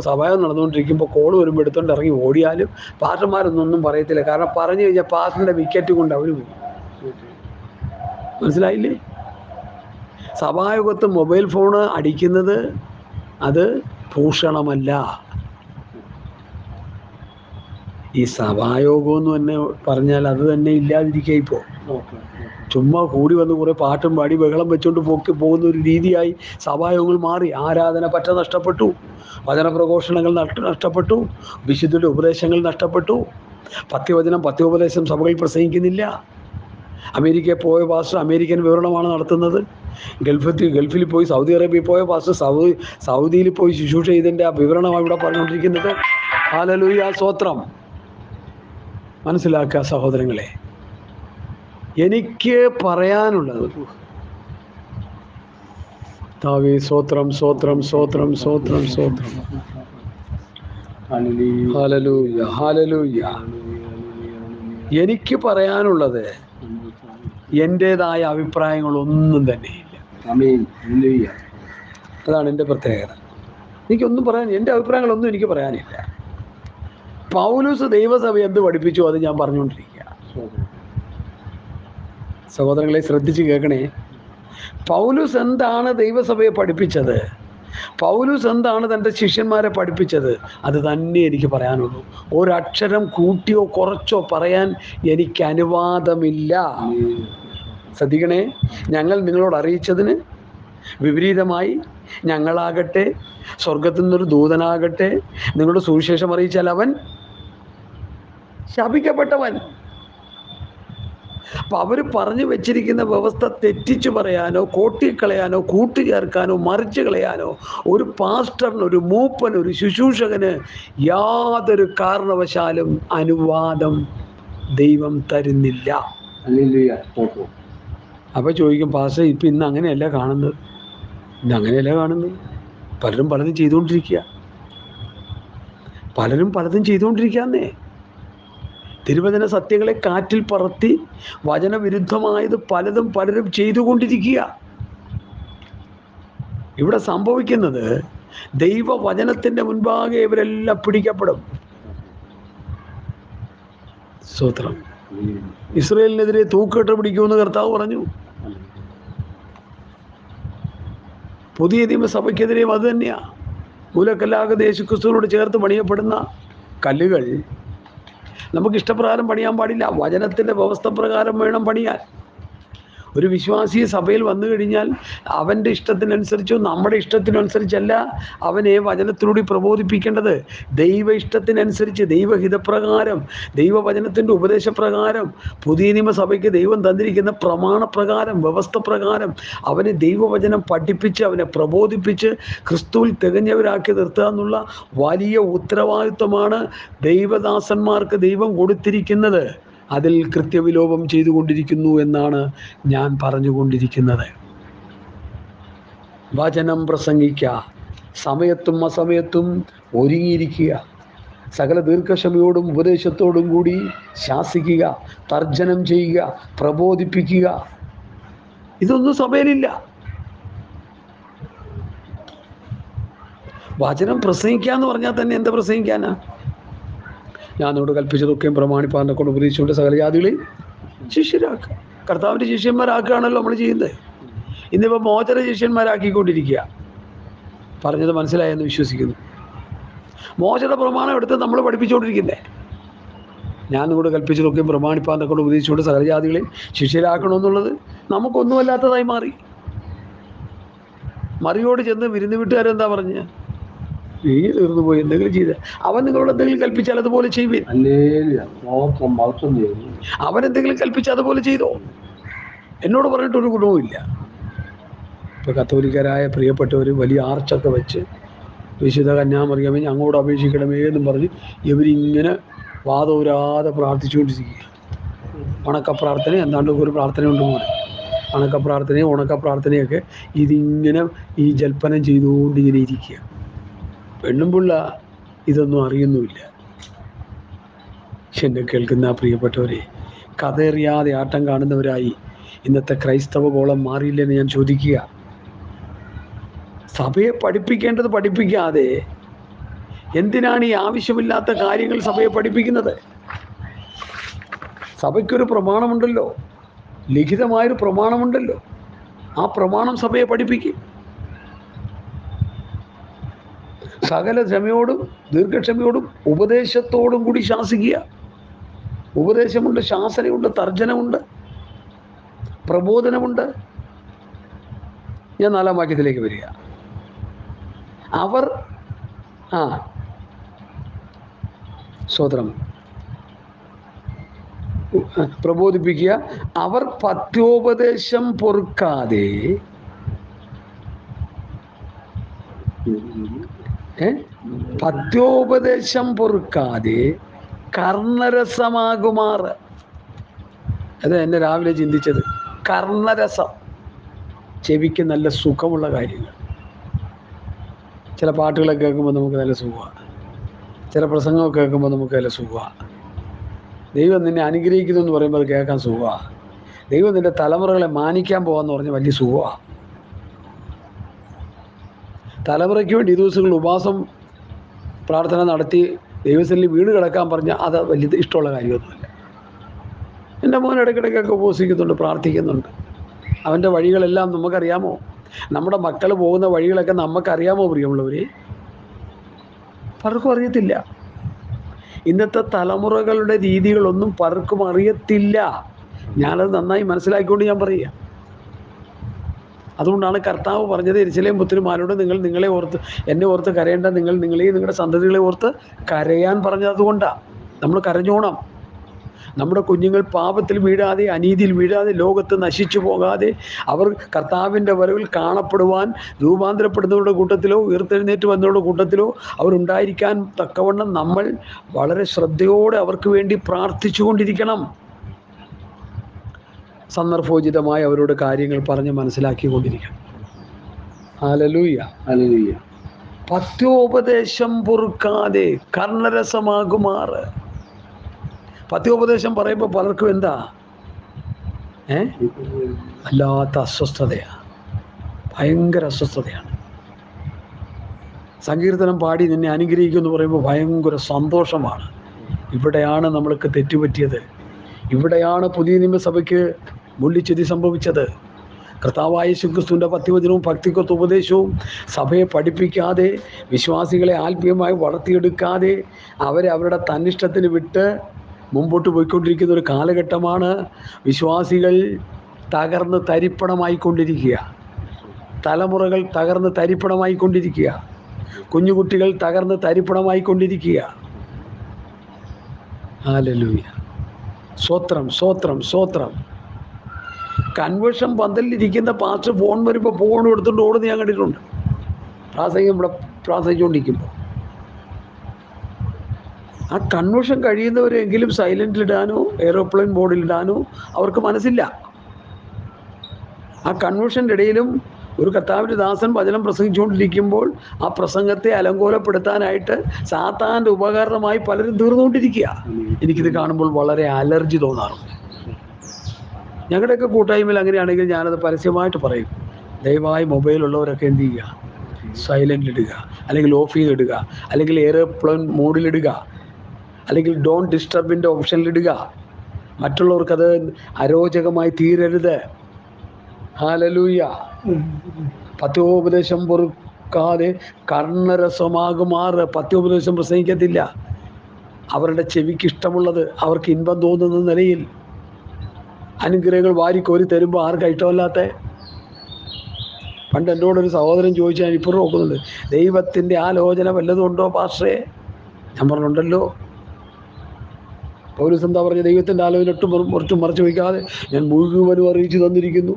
സഭായം നടന്നുകൊണ്ടിരിക്കുമ്പോൾ കോൾ വരുമ്പോൾ എടുത്തുകൊണ്ട് ഇറങ്ങി ഓടിയാലും പാസ്റ്റർമാരൊന്നും പറയത്തില്ല. കാരണം പറഞ്ഞു കഴിഞ്ഞാൽ പാസ്റ്ററിൻ്റെ വിക്കറ്റ് കൊണ്ട് അവർ പോയി. മനസ്സിലായില്ലേ? സഭായോഗത്ത് മൊബൈൽ ഫോണ് അടിക്കുന്നത് അത് ഭൂഷണമല്ല. ഈ സഭായോഗം എന്ന് തന്നെ പറഞ്ഞാൽ അത് തന്നെ ഇല്ലാതിരിക്കുക ഇപ്പോൾ. ചുമ്മാ കൂടി വന്ന് കുറേ പാട്ടും പാടി ബഹളം വെച്ചുകൊണ്ട് പോകുന്ന ഒരു രീതിയായി സഭായോഗങ്ങൾ മാറി. ആരാധന പറ്റ നഷ്ടപ്പെട്ടു, വചനപ്രഘോഷണങ്ങൾ നഷ്ടപ്പെട്ടു, വിശുദ്ധരുടെ ഉപദേശങ്ങൾ നഷ്ടപ്പെട്ടു, പത്യോപദേശം സഭകളിൽ പ്രസംഗിക്കുന്നില്ല. അമേരിക്കയിൽ പോയ പാസ്റ്റർ അമേരിക്കൻ വിവരണമാണ് നടത്തുന്നത്. ഗൾഫിൽ പോയി സൗദി അറേബ്യയിൽ പോയ പാസ്റ്റർ സൗദിയിൽ പോയി ശുശ്രൂഷ ചെയ്തതിൻ്റെ ആ വിവരണമാണ് ഇവിടെ പറഞ്ഞുകൊണ്ടിരിക്കുന്നത്. ഹല്ലേലൂയ, സ്തോത്രം. മനസ്സിലാക്കുക സഹോദരങ്ങളെ, എനിക്ക് പറയാനുള്ളത് താവേ സ്തോത്രം സ്തോത്രം സ്തോത്രം സ്തോത്രം സ്തോത്രം. Hallelujah hallelujah. എനിക്ക് പറയാനുള്ളത് എൻ്റേതായ അഭിപ്രായങ്ങളൊന്നും തന്നെയില്ല. അതാണ് എൻ്റെ പ്രത്യേകത. എനിക്കൊന്നും പറയാൻ, എൻ്റെ അഭിപ്രായങ്ങളൊന്നും എനിക്ക് പറയാനില്ല. പൗലോസ് ദൈവസഭ എന്ത് പഠിപ്പിച്ചു അത് ഞാൻ പറഞ്ഞുകൊണ്ടിരിക്കുക. സഹോദരങ്ങളെ ശ്രദ്ധിച്ച് കേൾക്കണേ. പൗലോസ് എന്താണ് ദൈവസഭയെ പഠിപ്പിച്ചത്, പൗലോസ് എന്താണ് തൻ്റെ ശിഷ്യന്മാരെ പഠിപ്പിച്ചത്, അത് തന്നെ എനിക്ക് പറയാനുള്ളൂ. ഒരക്ഷരം കൂട്ടിയോ കുറച്ചോ പറയാൻ എനിക്ക് അനുവാദമില്ല. ശ്രദ്ധിക്കണേ. ഞങ്ങൾ നിങ്ങളോട് അറിയിച്ചതിന് വിപരീതമായി ഞങ്ങളാകട്ടെ, സ്വർഗത്തിൽ നിന്നൊരു ദൂതനാകട്ടെ നിങ്ങളുടെ സുവിശേഷം അറിയിച്ചാൽ അവൻ ശപിക്കപ്പെട്ടവൻ. അപ്പം അവർ പറഞ്ഞു വെച്ചിരിക്കുന്ന വ്യവസ്ഥ തെറ്റിച്ചു പറയാനോ കോട്ടിക്കളയാനോ കൂട്ടുചേർക്കാനോ മറിച്ച് കളയാനോ ഒരു പാസ്റ്ററിന്, ഒരു മൂപ്പന്, ഒരു ശുശ്രൂഷകന് യാതൊരു കാരണവശാലും അനുവാദം ദൈവം തരുന്നില്ല. അപ്പോൾ ചോദിക്കും, പാസ്റ്റർ ഇപ്പം ഇന്ന് അങ്ങനെയല്ല കാണുന്നത്. ഇന്ന് അങ്ങനെയല്ല കാണുന്നത്. പലരും പലതും ചെയ്തുകൊണ്ടിരിക്കുക. ചെയ്തുകൊണ്ടിരിക്കുകയെന്നേ. തിരുവചന സത്യങ്ങളെ കാറ്റിൽ പറത്തി വചനവിരുദ്ധമായത് പലരും ചെയ്തുകൊണ്ടിരിക്കുക. ഇവിടെ സംഭവിക്കുന്നത്, ദൈവവചനത്തിൻ്റെ മുൻപാകെ ഇവരെല്ലാം പിടിക്കപ്പെടും. സ്തോത്രം. ഇസ്രായേലിനെതിരെ തൂക്കിട്ട് പിടിക്കുമെന്ന് കർത്താവ് പറഞ്ഞു. പുതിയ നിയമസഭയ്ക്കെതിരെയും അത് തന്നെയാണ്. മൂലക്കല്ലാകെ യേശുക്രിസ്തുവിനോട് ചേർത്ത് പണിയപ്പെടുന്ന കല്ലുകൾ നമുക്ക് ഇഷ്ടപ്രകാരം പണിയാൻ പാടില്ല. വചനത്തിൻ്റെ വ്യവസ്ഥ പ്രകാരം വേണം പണിയാൻ. ഒരു വിശ്വാസി സഭയിൽ വന്നു കഴിഞ്ഞാൽ അവൻ്റെ ഇഷ്ടത്തിനനുസരിച്ചോ നമ്മുടെ ഇഷ്ടത്തിനനുസരിച്ചല്ല അവനെ വചനത്തിലൂടെ പ്രബോധിപ്പിക്കേണ്ടത്. ദൈവ ഇഷ്ടത്തിനനുസരിച്ച്, ദൈവഹിതപ്രകാരം, ദൈവവചനത്തിൻ്റെ ഉപദേശപ്രകാരം, പുതിയ നിയമസഭയ്ക്ക് ദൈവം തന്നിരിക്കുന്ന പ്രമാണപ്രകാരം, വ്യവസ്ഥ പ്രകാരം അവനെ ദൈവവചനം പഠിപ്പിച്ച് അവനെ പ്രബോധിപ്പിച്ച് ക്രിസ്തുവിൽ തികഞ്ഞവരാക്കി നിർത്തുക എന്നുള്ള വലിയ ഉത്തരവാദിത്വമാണ് ദൈവദാസന്മാർക്ക് ദൈവം കൊടുത്തിരിക്കുന്നത്. അതിൽ കൃത്യവിലോപം ചെയ്തുകൊണ്ടിരിക്കുന്നു എന്നാണ് ഞാൻ പറഞ്ഞുകൊണ്ടിരിക്കുന്നത്. വചനം പ്രസംഗിക്കുക, സമയത്തും അസമയത്തും ഒരുങ്ങിയിരിക്കുക, സകല ദീർഘക്ഷമയോടും ഉപദേശത്തോടും കൂടി ശാസിക്കുക, തർജ്ജനം ചെയ്യുക, പ്രബോധിപ്പിക്കുക. ഇതൊന്നും സഭയിലില്ല. വചനം പ്രസംഗിക്കുക എന്ന് പറഞ്ഞാൽ തന്നെ എന്താ പ്രസംഗിക്കാനാ? ഞാൻ നിന്നോട് കൽപ്പിച്ചതൊക്കെയും പ്രമാണിപ്പാറിനെ കൊണ്ട് ഉപദേശിച്ചുകൊണ്ട് സകല ജാതികളെ ശിഷ്യരാക്കുക. കർത്താവിൻ്റെ ശിഷ്യന്മാരാക്കുകയാണല്ലോ നമ്മൾ ചെയ്യുന്നത്. ഇന്നിപ്പോൾ മോചന ശിഷ്യന്മാരാക്കിക്കൊണ്ടിരിക്കുക. പറഞ്ഞത് മനസ്സിലായെന്ന് വിശ്വസിക്കുന്നു. മോചന പ്രമാണം എടുത്ത് നമ്മൾ പഠിപ്പിച്ചുകൊണ്ടിരിക്കുന്നത്. ഞാൻ നിന്നോട് കൽപ്പിച്ചതൊക്കെയും പ്രമാണിപ്പാറിനെ കൊണ്ട് ഉപദേശിച്ചുകൊണ്ട് സകല ജാതികളെ ശിഷ്യരാക്കണമെന്നുള്ളത് നമുക്കൊന്നുമല്ലാത്തതായി മാറി. മറിയോട് ചെന്ന് വിരുന്ന് വീട്ടുകാരെന്താ പറഞ്ഞ്, നീ തീർന്നു പോയി, എന്തെങ്കിലും ചെയ്ത അവൻ നിങ്ങളോട് എന്തെങ്കിലും കൽപ്പിച്ചാൽ അതുപോലെ ചെയ്യുവിൻ. അവൻ എന്തെങ്കിലും കൽപ്പിച്ചാൽ അതുപോലെ ചെയ്തോ. എന്നോട് പറഞ്ഞിട്ടൊരു ഗുണവുമില്ല. ഇപ്പം കത്തോലിക്കരായ പ്രിയപ്പെട്ടവർ വലിയ ആർച്ചൊക്കെ വെച്ച് വിശുദ്ധ കന്യാമറിയമേ അങ്ങോട്ട് അപേക്ഷിക്കണമേ എന്നും പറഞ്ഞ് ഇവരിങ്ങനെ വാദോരാതെ പ്രാർത്ഥിച്ചുകൊണ്ടിരിക്കുക. ഉണക്കപ്രാർത്ഥന എന്താണ്ട് ഒരു പ്രാർത്ഥന ഉണ്ട് പോലെ, ഉണക്കപ്രാർത്ഥനയും ഉണക്കപ്രാർത്ഥനയൊക്കെ ഇതിങ്ങനെ ഈ ജൽപ്പനം ചെയ്തുകൊണ്ടിങ്ങനെ ഇരിക്കുക. പെണ്ണും പിള്ള ഇതൊന്നും അറിയുന്നുമില്ല. എന്നെ കേൾക്കുന്ന പ്രിയപ്പെട്ടവരെ, കഥയറിയാതെ ആട്ടം കാണുന്നവരായി ഇന്നത്തെ ക്രൈസ്തവ ഗോളം മാറിയില്ലെന്ന് ഞാൻ ചോദിക്കുക. സഭയെ പഠിപ്പിക്കേണ്ടത് പഠിപ്പിക്കാതെ എന്തിനാണ് ഈ ആവശ്യമില്ലാത്ത കാര്യങ്ങൾ സഭയെ പഠിപ്പിക്കുന്നത്? സഭയ്ക്കൊരു പ്രമാണമുണ്ടല്ലോ, ലിഖിതമായൊരു പ്രമാണമുണ്ടല്ലോ. ആ പ്രമാണം സഭയെ പഠിപ്പിക്കും. സകല ക്ഷമയോടും ദീർഘക്ഷമയോടും ഉപദേശത്തോടും കൂടി ശാസിക്കുക. ഉപദേശമുണ്ട്, ശാസനയുണ്ട്, തർജ്ജനമുണ്ട്, പ്രബോധനമുണ്ട്. ഞാൻ 4-ാം വാക്യത്തിലേക്ക് വരിക. അവർ സ്തോത്രം പ്രബോധിപ്പിക്കുക. അവർ പഥ്യോപദേശം പൊറുക്കാതെ പഥ്യോപദേശം പൊറുക്കാതെ കർണരസമാകുമാറ്. അത് എന്നെ രാവിലെ ചിന്തിച്ചത്. കർണരസം, ചെവിക്ക് നല്ല സുഖമുള്ള കാര്യങ്ങൾ. ചില പാട്ടുകളൊക്കെ കേൾക്കുമ്പോൾ നമുക്ക് നല്ല സുഖമാണ്. ചില പ്രസംഗമൊക്കെ കേൾക്കുമ്പോൾ നമുക്ക് നല്ല സുഖമാണ്. ദൈവം നിന്നെ അനുഗ്രഹിക്കുന്നു എന്ന് പറയുമ്പോൾ അത് കേൾക്കാൻ സുഖമാണ്. ദൈവം നിൻ്റെ തലമുറകളെ മാനിക്കാൻ പോകാമെന്ന് പറഞ്ഞാൽ വലിയ സുഖമാണ്. തലമുറയ്ക്ക് വേണ്ടി ഈ ദിവസങ്ങളിൽ ഉപവാസം പ്രാർത്ഥന നടത്തി ദൈവത്തിൽ വീട് കിടക്കാൻ പറഞ്ഞാൽ അത് വലിയ ഇഷ്ടമുള്ള കാര്യമൊന്നുമില്ല. എൻ്റെ മോൻ ഇടയ്ക്കിടയ്ക്കൊക്കെ ഉപവസിക്കുന്നുണ്ട്, പ്രാർത്ഥിക്കുന്നുണ്ട്. അവൻ്റെ വഴികളെല്ലാം നമുക്കറിയാമോ? നമ്മുടെ മക്കൾ പോകുന്ന വഴികളൊക്കെ നമുക്കറിയാമോ പ്രിയമുള്ളവരെ? പലർക്കും അറിയത്തില്ല. ഇന്നത്തെ തലമുറകളുടെ രീതികളൊന്നും പലർക്കും അറിയത്തില്ല. ഞാനത് നന്നായി മനസ്സിലാക്കിക്കൊണ്ട് ഞാൻ പറയുക. അതുകൊണ്ടാണ് കർത്താവ് പറഞ്ഞത്, യെരൂശലേം പുത്രിമാരോട് നിങ്ങൾ നിങ്ങളെ ഓർത്ത്, എന്നെ ഓർത്ത് കരയേണ്ട, നിങ്ങൾ നിങ്ങളെയും നിങ്ങളുടെ സന്തതികളെ ഓർത്ത് കരയാൻ പറഞ്ഞത് അതുകൊണ്ടാണ്. നമ്മൾ കരഞ്ഞോണം. നമ്മുടെ കുഞ്ഞുങ്ങൾ പാപത്തിൽ വീഴാതെ, അനീതിയിൽ വീഴാതെ, ലോകത്ത് നശിച്ചു പോകാതെ, അവർ കർത്താവിൻ്റെ വരവിൽ കാണപ്പെടുവാൻ രൂപാന്തരപ്പെടുന്നവരുടെ കൂട്ടത്തിലോ ഉയർത്തെഴുന്നേറ്റ് വന്നവരുടെ കൂട്ടത്തിലോ അവരുണ്ടായിരിക്കാൻ തക്കവണ്ണം നമ്മൾ വളരെ ശ്രദ്ധയോടെ അവർക്ക് വേണ്ടി പ്രാർത്ഥിച്ചു കൊണ്ടിരിക്കണം. സന്ദർഭോചിതമായി അവരോട് കാര്യങ്ങൾ പറഞ്ഞ് മനസ്സിലാക്കിക്കൊണ്ടിരിക്കണം. Hallelujah, hallelujah. പഥ്യോപദേശം പൊറുക്കാതെ കർണരസമാകുമാറ്. പഥ്യോപദേശം പറയുമ്പോൾ പലർക്കും എന്താ വല്ലാത്ത അസ്വസ്ഥതയാണ്, ഭയങ്കര അസ്വസ്ഥതയാണ്. സങ്കീർത്തനം പാടി നിന്നെ അനുഗ്രഹിക്കുമെന്ന് പറയുമ്പോൾ ഭയങ്കര സന്തോഷമാണ്. ഇവിടെയാണ് നമ്മൾക്ക് തെറ്റുപറ്റിയത്. ഇവിടെയാണ് പുതിയ നിയമസഭയ്ക്ക് മുള്ളിച്ചെതി സംഭവിച്ചത്. കർത്താവായ യേശുക്രിസ്തുവിൻ്റെ പഥ്യവചനവും ഭക്തിക്കൊത്ത ഉപദേശവും സഭയെ പഠിപ്പിക്കാതെ, വിശ്വാസികളെ ആത്മീയമായി വളർത്തിയെടുക്കാതെ, അവരെ അവരുടെ തന്നിഷ്ടത്തിന് വിട്ട് മുമ്പോട്ട് പോയിക്കൊണ്ടിരിക്കുന്ന ഒരു കാലഘട്ടമാണ്. വിശ്വാസികൾ തകർന്ന് തരിപ്പണമായിക്കൊണ്ടിരിക്കുക. തലമുറകൾ തകർന്ന് തരിപ്പണമായിക്കൊണ്ടിരിക്കുക. കുഞ്ഞുകുട്ടികൾ തകർന്ന് തരിപ്പണമായിക്കൊണ്ടിരിക്കുക. ഹല്ലേലൂയ, സ്തോത്രം, സ്തോത്രം, സ്തോത്രം. കൺവേർഷൻ പന്തലിരിക്കുന്ന പാസ്റ്റർ ഫോൺ വരുമ്പോൾ ഫോൺ എടുത്തുകൊണ്ട് ഓടുന്ന ഞാൻ കണ്ടിട്ടുണ്ട്. ഇവിടെ പ്രാർത്ഥിച്ചുകൊണ്ടിരിക്കുമ്പോൾ ആ കൺവേർഷൻ കഴിയുന്നവരെങ്കിലും സൈലൻറ്റിലിടാനോ എയ്റോപ്ലെയിൻ മോഡിലിടാനോ അവർക്ക് മനസ്സില്ല. ആ കൺവേർഷൻ്റെ ഇടയിലും ഒരു കർത്താവിൻ്റെ ദാസൻ വചനം പ്രസംഗിച്ചുകൊണ്ടിരിക്കുമ്പോൾ ആ പ്രസംഗത്തെ അലങ്കോലപ്പെടുത്താനായിട്ട് സാത്താൻ്റെ ഉപകരണമായി പലരും തീർന്നുകൊണ്ടിരിക്കുക. എനിക്കിത് കാണുമ്പോൾ വളരെ അലർജി തോന്നാറുണ്ട്. ഞങ്ങളുടെയൊക്കെ കൂട്ടായ്മയിൽ അങ്ങനെയാണെങ്കിൽ ഞാനത് പരസ്യമായിട്ട് പറയും. ദയവായി മൊബൈലുള്ളവരൊക്കെ എന്ത് ചെയ്യുക, സൈലൻറ്റിലിടുക, അല്ലെങ്കിൽ ഓഫ് ചെയ്തിടുക, അല്ലെങ്കിൽ എയ്റോപ്ലെയിൻ മോഡിലിടുക, അല്ലെങ്കിൽ ഡോണ്ട് ഡിസ്റ്റർബിൻ്റെ ഓപ്ഷനിലിടുക. മറ്റുള്ളവർക്കത് അരോചകമായി തീരരുത്. ഹല്ലേലൂയ. പഥ്യോപദേശം പൊറുക്കാതെ കർണരസമാകുമാറ്. പഥ്യോപദേശം പ്രസംഗിക്കത്തില്ല. അവരുടെ ചെവിക്ക് ഇഷ്ടമുള്ളത്, അവർക്ക് ഇൻപം തോന്നുന്ന നിലയിൽ അനുഗ്രഹങ്ങൾ വാരിക്കോരി തരുമ്പോൾ ആർക്കും ഇഷ്ടമല്ലാത്ത. പണ്ട് എന്നോടൊരു സഹോദരൻ ചോദിച്ചാൽ ഞാൻ ഇപ്പോഴും നോക്കുന്നുണ്ട്, ദൈവത്തിൻ്റെ ആലോചന വല്ലതും ഉണ്ടോ പാസ്റ്ററേ? ഞാൻ പറഞ്ഞുണ്ടല്ലോ. പൗലോസ് എന്താ പറഞ്ഞ? ദൈവത്തിൻ്റെ ആലോചന ഒട്ടും മറച്ചു വയ്ക്കാതെ ഞാൻ മുഴുവനും അറിയിച്ചു തന്നിരിക്കുന്നു.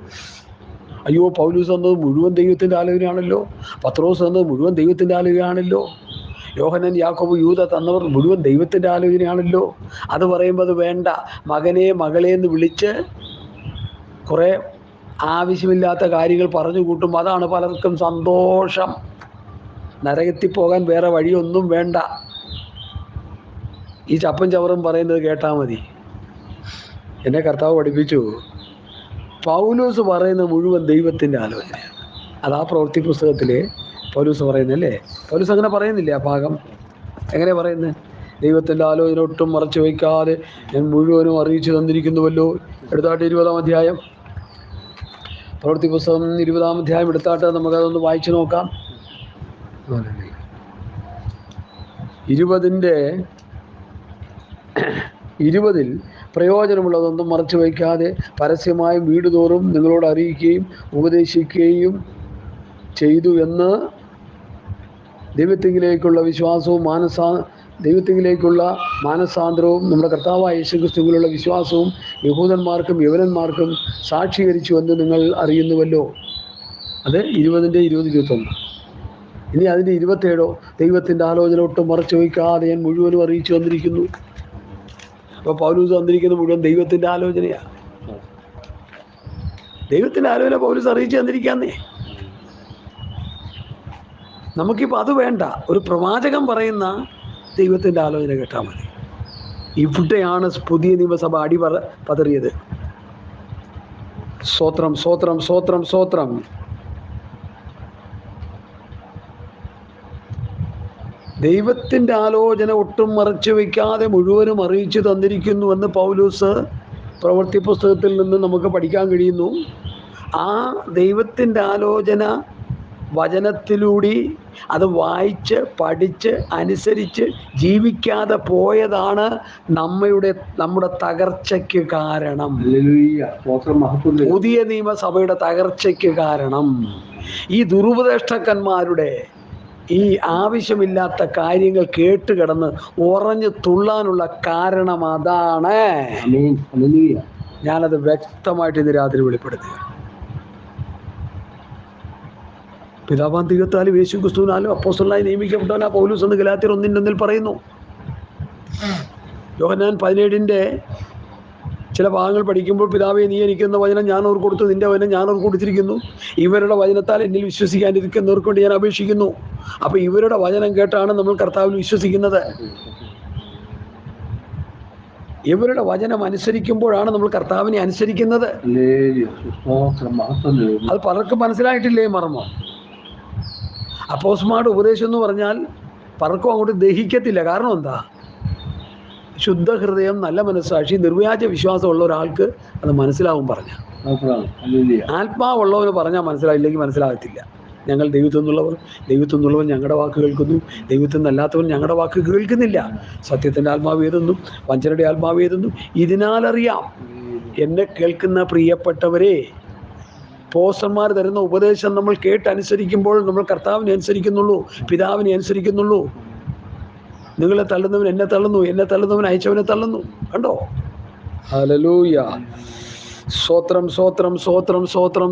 അയ്യോ, പൗലോസ് തന്നത് മുഴുവൻ ദൈവത്തിൻ്റെ ആലോചനയാണല്ലോ. പത്രോസ് തന്നത് മുഴുവൻ ദൈവത്തിൻ്റെ ആലോചനയാണല്ലോ. യോഹന്നാൻ, യാക്കോബ്, യൂദ തന്നവർ മുഴുവൻ ദൈവത്തിൻ്റെ ആലോചനയാണല്ലോ. അത് പറയുമ്പോൾ അത് വേണ്ട, മകനെ മകളെ എന്ന് വിളിച്ച് കുറേ ആവശ്യമില്ലാത്ത കാര്യങ്ങൾ പറഞ്ഞു കൂട്ടും. അതാണ് പലർക്കും സന്തോഷം. നരകത്തിൽ പോകാൻ വേറെ വഴിയൊന്നും വേണ്ട. ഈ ചപ്പൻ ചവറും പറയുന്നത് കേട്ടാൽ മതി. എന്നെ കർത്താവ് പഠിപ്പിച്ചു, പൗലോസ് പറയുന്നത് മുഴുവൻ ദൈവത്തിൻ്റെ ആലോചനയാണ്. അതാ പ്രവൃത്തി പുസ്തകത്തിൽ പൗലോസ് പറയുന്നല്ലേ. പൗലോസ് അങ്ങനെ പറയുന്നില്ലേ? ആ ഭാഗം എങ്ങനെ പറയുന്നത്? ദൈവത്തിൻ്റെ ആലോചന ഒട്ടും മറച്ചു വയ്ക്കാതെ ഞാൻ മുഴുവനും അറിയിച്ചു തന്നിരിക്കുന്നുവല്ലോ. എടുത്താട്ട് 20-ാം അധ്യായം, പ്രവൃത്തി പുസ്തകം 20-ാം അധ്യായം എടുത്താട്ട് നമുക്കതൊന്ന് വായിച്ചു നോക്കാം. 20 പ്രയോജനമുള്ളതൊന്നും മറച്ചു വയ്ക്കാതെ പരസ്യമായും വീടുതോറും നിങ്ങളോട് അറിയിക്കുകയും ഉപദേശിക്കുകയും ചെയ്തു എന്ന് ദൈവത്തിങ്കിലേക്കുള്ള വിശ്വാസവും ദൈവത്തിങ്കിലേക്കുള്ള മാനസാന്തരവും നമ്മുടെ കർത്താവായ യേശുക്രിസ്തുവിലുള്ള വിശ്വാസവും യഹൂദന്മാർക്കും യവനന്മാർക്കും സാക്ഷീകരിച്ചു എന്ന് നിങ്ങൾ അറിയുന്നുവല്ലോ. അത് 20-21. ഇനി അതിൻ്റെ 27 ദൈവത്തിൻ്റെ ആലോചന ഒട്ടും മറച്ചു വയ്ക്കാതെ ഞാൻ മുഴുവനും അറിയിച്ചു വന്നിരിക്കുന്നു. അപ്പോൾ പൗലൂസ് വന്നിരിക്കുന്ന മുഴുവൻ ദൈവത്തിൻ്റെ ആലോചനയാണ്. ദൈവത്തിൻ്റെ ആലോചന പൗലൂസ് അറിയിച്ചു തന്നിരിക്കാന്നേ. നമുക്കിപ്പോൾ അത് വേണ്ട. ഒരു പ്രവാചകൻ പറയുന്ന ദൈവത്തിൻ്റെ ആലോചന കേട്ടാൽ മതി. ഇവിടെയാണ് പുതിയ നിയമസഭ പതറിയത്. സ്തോത്രം, സ്തോത്രം, സ്തോത്രം, സ്തോത്രം. ദൈവത്തിൻ്റെ ആലോചന ഒട്ടും മറച്ചു വയ്ക്കാതെ മുഴുവനും അറിയിച്ചു തന്നിരിക്കുന്നുവെന്ന് പൗലൂസ് പ്രവൃത്തി പുസ്തകത്തിൽ നിന്ന് നമുക്ക് പഠിക്കാൻ കഴിയുന്നു. ആ ദൈവത്തിൻ്റെ ആലോചന വചനത്തിലൂടെ അത് വായിച്ച് പഠിച്ച് അനുസരിച്ച് ജീവിക്കാതെ പോയതാണ് നമ്മുടെ തകർച്ചയ്ക്ക് കാരണം. പുതിയ നിയമസഭയുടെ തകർച്ചയ്ക്ക് കാരണം ഈ ദുരുപദേഷ്ടന്മാരുടെ ഈ ആവശ്യമില്ലാത്ത കാര്യങ്ങൾ കേട്ട് കിടന്ന് ഉറഞ്ഞു തുള്ളാനുള്ള കാരണം അതാണ്. ഞാനത് വ്യക്തമായിട്ട് ഇന്ന് രാത്രി വെളിപ്പെടുത്തുക. പിതാവാം ദൈവത്താലും യേശു ക്രിസ്തുവിനാലും അപ്പോസ്തലനായി നിയമിക്കപ്പെട്ടവനാ പൗലോസ് എന്ന് ഗലാത്യർ 1:1 പറയുന്നു. യോഹന്നാൻ 17 ചില ഭാഗങ്ങൾ പഠിക്കുമ്പോൾ പിതാവേ നീ എനിക്കുന്ന വചനം ഞാൻ അവർക്ക് കൊടുത്തു, നിന്റെ വചനം ഞാൻ അവർക്ക് കൊടുത്തിരിക്കുന്നു, ഇവരുടെ വചനത്താൽ എന്നിൽ വിശ്വസിക്കാനിരിക്കുന്നവർക്ക് വേണ്ടി ഞാൻ അപേക്ഷിക്കുന്നു. അപ്പോൾ ഇവരുടെ വചനം കേട്ടാണ് നമ്മൾ കർത്താവിൽ വിശ്വസിക്കുന്നത്. ഇവരുടെ വചനം അനുസരിക്കുമ്പോഴാണ് നമ്മൾ കർത്താവിനെ അനുസരിക്കുന്നത്. അത് പലർക്കും മനസ്സിലായിട്ടില്ലേ മർമ്മം? അപ്പോസ്തലന്മാരുടെ ഉപദേശം എന്ന് പറഞ്ഞാൽ പലർക്കും അങ്ങോട്ട് ദഹിക്കത്തില്ല. കാരണം എന്താ? ശുദ്ധ ഹൃദയം, നല്ല മനസ്സാക്ഷി, നിർവ്യാജ വിശ്വാസമുള്ള ഒരാൾക്ക് അത് മനസ്സിലാവും പറഞ്ഞ. ആത്മാവുള്ളവന് പറഞ്ഞാൽ മനസ്സിലായില്ലെങ്കിൽ മനസ്സിലാകത്തില്ല. ഞങ്ങൾ ദൈവത്തിൽ നിന്നുള്ളവർ ഞങ്ങളുടെ വാക്ക് കേൾക്കുന്നു, ദൈവത്തിൽ നിന്നല്ലാത്തവൻ ഞങ്ങളുടെ വാക്ക് കേൾക്കുന്നില്ല. സത്യത്തിൻ്റെ ആത്മാവ് ഏതെന്നും വഞ്ചനയുടെ ആത്മാവ് ഏതെന്നും ഇതിനാലറിയാം. എന്നെ കേൾക്കുന്ന പ്രിയപ്പെട്ടവരെ, അപ്പോസ്തലന്മാർ തരുന്ന ഉപദേശം നമ്മൾ കേട്ടനുസരിക്കുമ്പോൾ നമ്മൾ കർത്താവിനെ അനുസരിക്കുന്നുള്ളൂ, പിതാവിനെ അനുസരിക്കുന്നുള്ളൂ. നിങ്ങളെ തള്ളുന്നവൻ എന്നെ തള്ളുന്നു, എന്നെ തള്ളുന്നവൻ അയച്ചവനെ തള്ളുന്നു. കണ്ടോ? ഹല്ലേലൂയ. സ്തോത്രം, സ്തോത്രം, സ്തോത്രം, സ്തോത്രം.